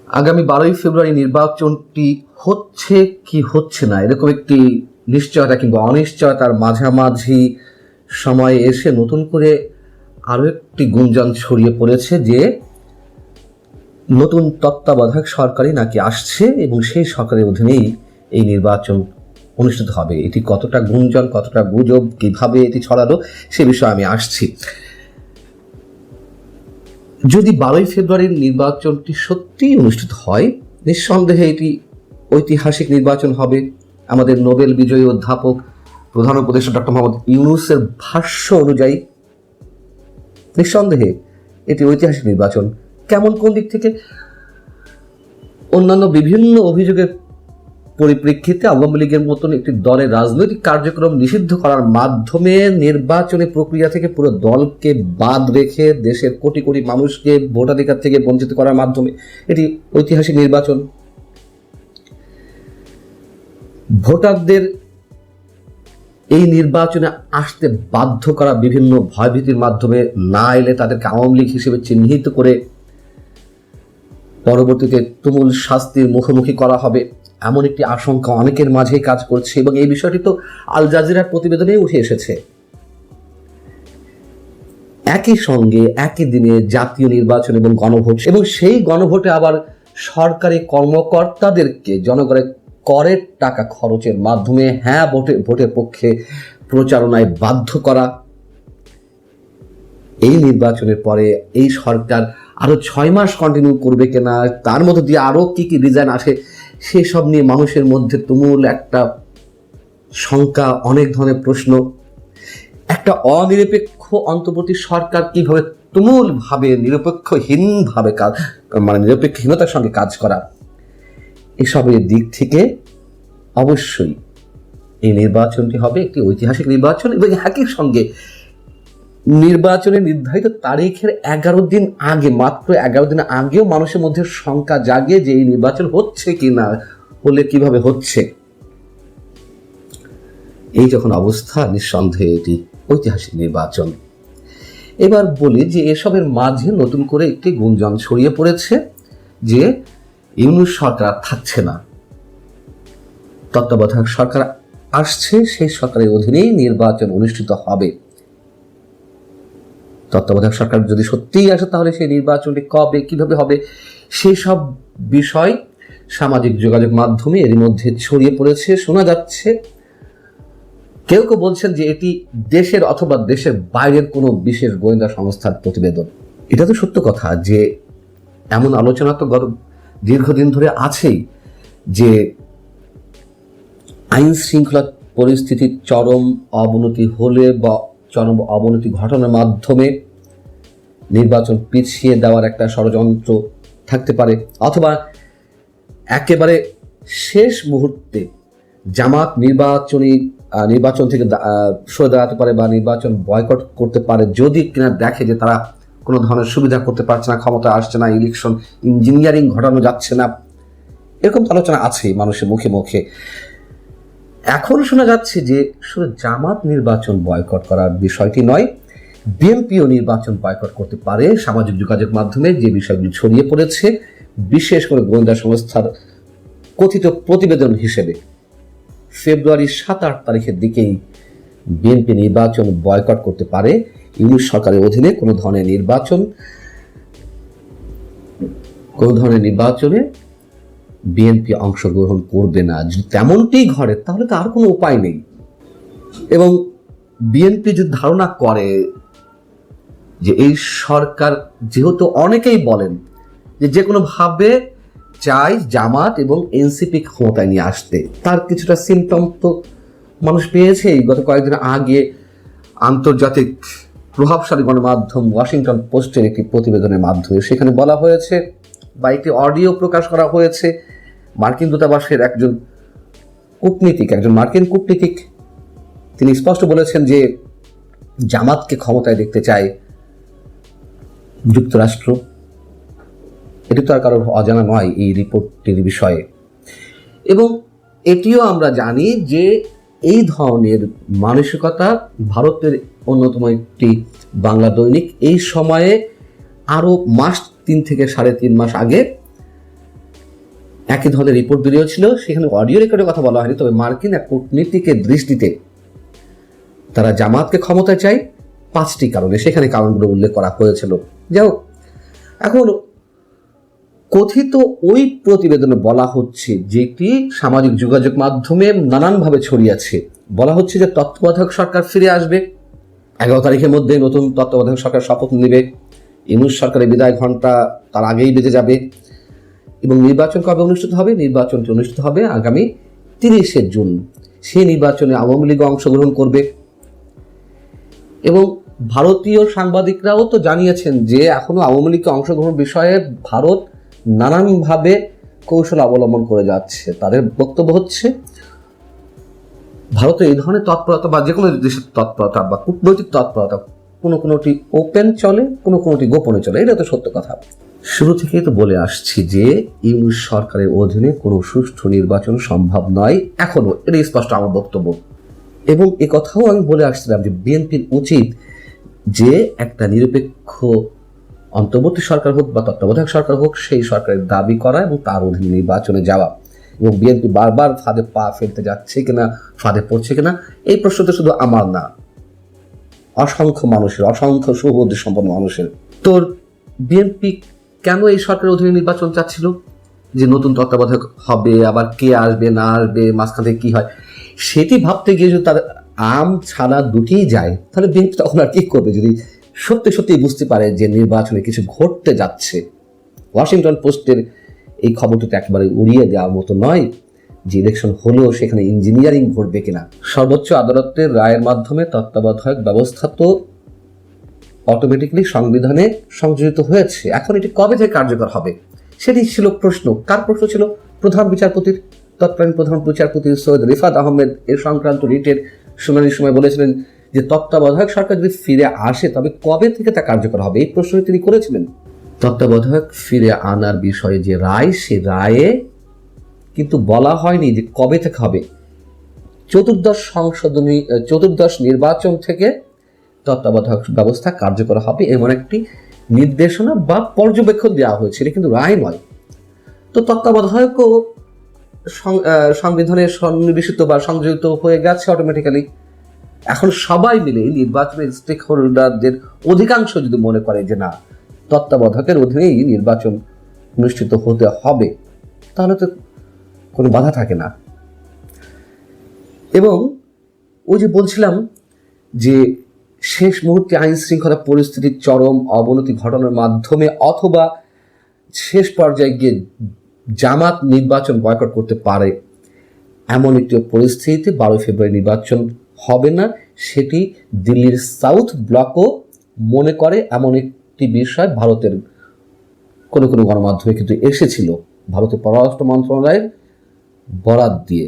আগামী 12ই ফেব্রুয়ারি নির্বাচনটি হচ্ছে কি হচ্ছে না, এরকম একটি নিশ্চয়তা কিংবা অনিশ্চয়তার মাঝামাঝি সময়ে এসে নতুন করে আরও একটি গুঞ্জন ছড়িয়ে পড়েছে যে নতুন তত্ত্বাবধায়ক সরকারই নাকি আসছে এবং সেই সরকারের অধীনেই এই নির্বাচন অনুষ্ঠিত হবে। এটি কতটা গুঞ্জন, কতটা গুজব, কিভাবে এটি ছড়ালো সে বিষয়ে আমি আসছি। যদি 12ই ফেব্রুয়ারির নির্বাচনটি সত্যিই অনুষ্ঠিত হয়, নিঃসন্দেহে এটি ঐতিহাসিক নির্বাচন হবে। আমাদের নোবেল বিজয়ী অধ্যাপক প্রধান উপদেষ্টা ডক্টর মোহাম্মদ ইউনূসের ভাষ্য অনুযায়ী নিঃসন্দেহে এটি ঐতিহাসিক নির্বাচন। কেমন, কোন দিক থেকে? অন্যান্য বিভিন্ন অভিযোগের পরিপ্রেক্ষিতে আওয়ামী লীগের মতন একটি দলের রাজনৈতিক কার্যক্রম নিষিদ্ধ করার মাধ্যমে নির্বাচনী প্রক্রিয়া থেকে পুরো দলকে বাদ রেখে দেশের কোটি কোটি মানুষকে ভোটাধিকার থেকে বঞ্চিত করার মাধ্যমে এটি ঐতিহাসিক নির্বাচন। ভোটারদের এই নির্বাচনে আসতে বাধ্য করা বিভিন্ন ভয়ভীতির মাধ্যমে, না এলে তাদেরকে আওয়ামী লীগ হিসেবে চিহ্নিত করে পরবর্তীতে তুমুল শাস্তির মুখোমুখি করা হবে, এমন একটি আশঙ্কা অনেকের মাঝেই কাজ করছে এবং এই বিষয়টি তো আল জাজিরার প্রতিবেদনেই উঠে এসেছে। একই সঙ্গে একই দিনে জাতীয় নির্বাচন এবং গণভোট, এবং সেই গণভোটে আবার সরকারি কর্মকর্তাদেরকে জনগণের করের টাকা খরচের মাধ্যমে হ্যাঁ ভোটের পক্ষে প্রচারণায় বাধ্য করা। এই নির্বাচনের পরে এই সরকার আরো 6 মাস কন্টিনিউ করবে কিনা, তার মধ্যে দিয়ে আরো কি কি ডিজাইন আসে সেসব নিয়ে মানুষের মধ্যে তুমুল একটা শঙ্কা, অনেক ধরনের প্রশ্ন। একটা অনিরপেক্ষ অন্তর্বর্তী সরকার কিভাবে তুমুলভাবে নিরপেক্ষহীনভাবে নিরপেক্ষহীনতার সঙ্গে কাজ করা, এসবের দিক থেকে অবশ্যই এই নির্বাচনটি হবে একটি ঐতিহাসিক নির্বাচন। এবং একই সঙ্গে নির্বাচনের নির্ধারিত তারিখের 11 দিন আগে, মাত্র 11 দিন আগেও মানুষের মধ্যে শঙ্কা জাগে যে এই নির্বাচন হচ্ছে কি না, হলে কিভাবে হচ্ছে। এই যখন অবস্থা, নিঃসন্দেহে এটি ঐতিহাসিক নির্বাচন। এবার বলি যে এসবের মাঝে নতুন করে একটি গুঞ্জন ছড়িয়ে পড়েছে যে ইউনূস সরকার থাকছে না, তত্ত্বাবধায়ক সরকার আসছে, সেই সরকারের অধীনেই নির্বাচন অনুষ্ঠিত হবে। তত্ত্বাবধায়ক সরকার যদি সত্যিই আসে তাহলে সেই নির্বাচনটি কবে, কিভাবে হবে, সেসব বিষয় সামাজিক যোগাযোগ মাধ্যমে এর মধ্যে ছড়িয়ে পড়েছে। শোনা যাচ্ছে কেউ কেউ বলছেন যে এটি দেশের অথবা দেশের বাইরের কোনো বিশেষ গোয়েন্দা সংস্থার প্রতিবেদন। এটা তো সত্য কথা যে এমন আলোচনা তো দীর্ঘদিন ধরে আছেই যে আইন শৃঙ্খলা পরিস্থিতির চরম অবনতি হলে বা চরম অবনতি ঘটানোর মাধ্যমে নির্বাচন পিছিয়ে দেওয়ার একটা ষড়যন্ত্র থাকতে পারে, অথবা একেবারে শেষ মুহূর্তে জামাত নির্বাচন থেকে সরে দাঁড়াতে পারে বা নির্বাচন বয়কট করতে পারে যদি কিনা দেখে যে তারা কোনো ধরনের সুবিধা করতে পারছে না, ক্ষমতা আসছে না, ইলেকশন ইঞ্জিনিয়ারিং ঘটানো যাচ্ছে না। এরকম আলোচনা আছেই মানুষের মুখে মুখে। এখন শোনা যাচ্ছে যে শুধু জামাত নির্বাচন বয়কট করার বিষয়টি নয়, বিএনপিও নির্বাচন বয়কট করতে পারে। সামাজিক যোগাযোগ মাধ্যমে যে বিষয়গুলি ছড়িয়ে পড়েছে, বিশেষ করে গোয়েন্দা সংস্থার কথিত প্রতিবেদন হিসেবে ফেব্রুয়ারি 7-8 তারিখের দিকেই বিএনপি নির্বাচন বয়কট করতে পারে। ইউনূস সরকারের অধীনে কোনো ধরনের নির্বাচনে বিএনপি অংশগ্রহণ করবে না। যদি তেমনটি ঘটে তাহলে তো আর কোনো উপায় নেই। এবং বিএনপি যদি ধারণা করে যে এই সরকার, যেহেতু অনেকেই বলেন যে কোনোভাবে চাই জামাত এবং এনসিপি ক্ষমতায় নিয়ে আসতে, তার কিছুটা সিমটম তো মানুষ পেয়েছেই। গত কয়েকদিন আগে আন্তর্জাতিক প্রভাবশালী গণমাধ্যম ওয়াশিংটন পোস্টের একটি প্রতিবেদনের মাধ্যমে সেখানে বলা হয়েছে বা একটি অডিও প্রকাশ করা হয়েছে, মার্কিন দূতাবাসের একজন মার্কিন কূটনীতিক তিনি স্পষ্ট বলেছেন যে জামাতকে ক্ষমতায় দেখতে চায় যুক্তরাষ্ট্র। এটি তো আর কারোর অজানা নয় এই রিপোর্টের বিষয়ে। এবং এটিও আমরা জানি যে এই ধরনের মানসিকতা ভারতের অন্যতম একটি বাংলা দৈনিক এই সময়ে আরও 3 থেকে 3.5 মাস আগে একই ধরনের রিপোর্ট বেরিয়েছিল, সেখানে অডিও রেকর্ডের কথা বলা হয়নি, তবে মার্কিন এক কূটনীতিকের দৃষ্টিতে তারা জামাতকে ক্ষমতায় চায় 5টি কারণে, সেখানে কারণগুলো উল্লেখ করা হয়েছিল। যাই হোক, এখন কথিত ওই প্রতিবেদনে বলা হচ্ছে, যেটি সামাজিক যোগাযোগ মাধ্যমে নানানভাবে ছড়িয়েছে, বলা হচ্ছে যে তত্ত্বাবধায়ক সরকার ফিরে আসবে, 11 তারিখের মধ্যে নতুন তত্ত্বাবধায়ক সরকার শপথ নেবে, ইউনূস সরকারের বিদায় ঘণ্টা তার আগেই বেজে যাবে, এবং নির্বাচন কবে অনুষ্ঠিত হবে? নির্বাচনটি অনুষ্ঠিত হবে আগামী 30শে জুন। সেই নির্বাচনে আওয়ামী লীগ অংশগ্রহণ করবে, এবং ভারতীয় সাংবাদিকরাও তো জানিয়েছেন যে এখনো আওয়ামী লীগকে অংশগ্রহণ বিষয়ে ভারত নানানভাবে কৌশল অবলম্বন করে যাচ্ছে। তাদের বক্তব্য হচ্ছে ভারতের এই ধরনের তৎপরতা বা যে কোনো দেশের তৎপরতা বা কূটনৈতিক তৎপরতা কোনোটি ওপেন চলে, কোনোটি গোপনে চলে, এটা তো সত্য কথা। শুরু থেকেই তো বলে আসছি যে ইউনূস সরকারের অধীনে কোনো সুষ্ঠু নির্বাচন সম্ভব নয়, এখনো এটা স্পষ্ট আমার বক্তব্য। এবং এ কথাও আমি বলে আসছিলাম যে বিএনপির উচিত যে একটা নিরপেক্ষ অন্তর্বর্তী সরকার হোক বা তত্ত্বাবধায়ক সরকার হোক, সেই সরকারের দাবি করা এবং তার অধীনে নির্বাচনে যাওয়া। এবং বিএনপি বারবার ফাঁদে পা ফেলতে যাচ্ছে কিনা, ফাঁদে পড়ছে কিনা, এই প্রশ্ন তো শুধু আমার না, অসংখ্য মানুষের, অসংখ্য সুবুদ্ধি সম্পন্ন মানুষের। তো বিএনপি কেন এই সরকারের অধীনে নির্বাচন চাচ্ছিল? যে নতুন তত্ত্বাবধায়ক হবে, আবার কে আসবে না আসবে, মাঝখান থেকে কি হয়, সেটি ভাবতে গিয়ে যদি তার আম ছাড়া দুটিই যায়, তাহলে বিএনপি তখন আর কি করবে? যদি সত্যি সত্যি বুঝতে পারে যে নির্বাচনে কিছু ঘটতে যাচ্ছে। ওয়াশিংটন পোস্টের এই খবরটা তো একেবারে উড়িয়ে দেওয়ার মতো নয় যে ইলেকশন হলেও সেখানে ইঞ্জিনিয়ারিং ঘটবে কিনা। সর্বোচ্চ আদালতের রায়ের মাধ্যমে তত্ত্বাবধায়ক ব্যবস্থা তো অটোমেটিক্যালি সংবিধানে সংযোজিত হয়েছে, এখন এটি কবে থেকে কার্যকর হবে সেটি ছিল প্রশ্ন। কার প্রশ্ন ছিল? প্রধান বিচারপতির। তৎকালীন প্রধান বিচারপতি সৈয়দ রিফাত আহমেদ এর সংক্রান্ত রিটের শুনানির সময় বলেছিলেন যে তত্ত্বাবধায়ক সরকার যদি ফিরে আসে তবে কবে থেকে তা কার্যকর হবে, এই প্রশ্ন তিনি করেছিলেন। তত্ত্বাবধায়ক ফিরে আনার বিষয়ে যে রায়, সে রায়ে কিন্তু বলা হয়নি যে কবে থেকে হবে। চতুর্দশ নির্বাচন থেকে তত্ত্বাবধায়ক ব্যবস্থা কার্যকর হবে এমন একটি নির্দেশনা বা পর্যবেক্ষণ দেওয়া হয়েছিল, কিন্তু রায় নয়। তো তত্ত্বাবধায়কও সংবিধানে সন্নিবেশিত বা সংযোজিত হয়ে গেছে অটোমেটিক্যালি। এখন সবাই মিলে নির্বাচনের স্টেক হোল্ডারদের অধিকাংশ যদি মনে করে যে না, তত্ত্বাবধায়কের অধীনেই নির্বাচন অনুষ্ঠিত হতে হবে, তাহলে তো কোনো বাধা থাকে না। এবং ওই যে বলছিলাম যে শেষ মুহূর্তে আইন শৃঙ্খলা পরিস্থিতির চরম অবনতি ঘটানোর মাধ্যমে অথবা শেষ পর্যায়ে গিয়ে জামাত নির্বাচন বয়কট করতে পারে, এমন একটি পরিস্থিতিতে 12 ফেব্রুয়ারি নির্বাচন হবে না, সেটি দিল্লির সাউথ ব্লকও মনে করে। এমন একটি বিষয় ভারতের কোনো গণমাধ্যমে কিন্তু এসেছিল, ভারতের পররাষ্ট্র মন্ত্রণালয়ের বরাত দিয়ে।